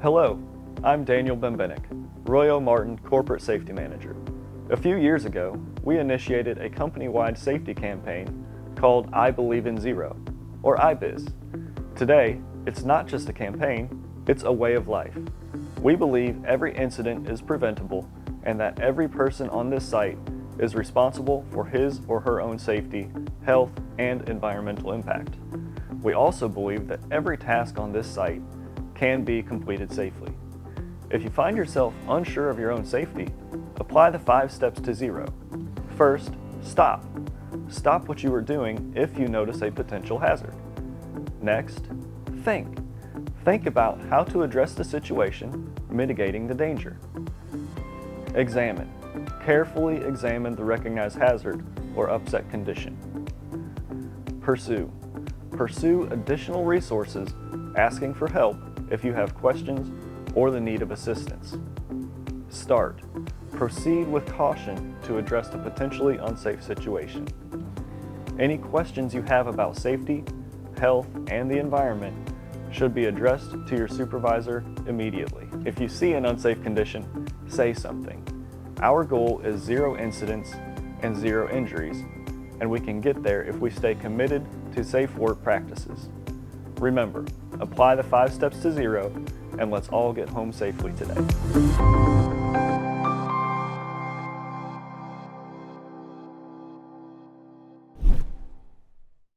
Hello, I'm Daniel Bembenek, RoyOMartin Corporate Safety Manager. A few years ago, we initiated a company-wide safety campaign called I Believe in Zero, or IBIZ. Today, it's not just a campaign, it's a way of life. We believe every incident is preventable and that every person on this site is responsible for his or her own safety, health, and environmental impact. We also believe that every task on this site can be completed safely. If you find yourself unsure of your own safety, apply the 5 steps to zero. First, stop. Stop what you are doing if you notice a potential hazard. Next, think. Think about how to address the situation, mitigating the danger. Examine. Carefully examine the recognized hazard or upset condition. Pursue. Pursue additional resources, asking for help if you have questions or the need of assistance. Start. Proceed with caution to address the potentially unsafe situation. Any questions you have about safety, health, and the environment should be addressed to your supervisor immediately. If you see an unsafe condition, say something. Our goal is 0 incidents and 0 injuries, and we can get there if we stay committed to safe work practices. Remember, apply the 5 steps to zero, and let's all get home safely today.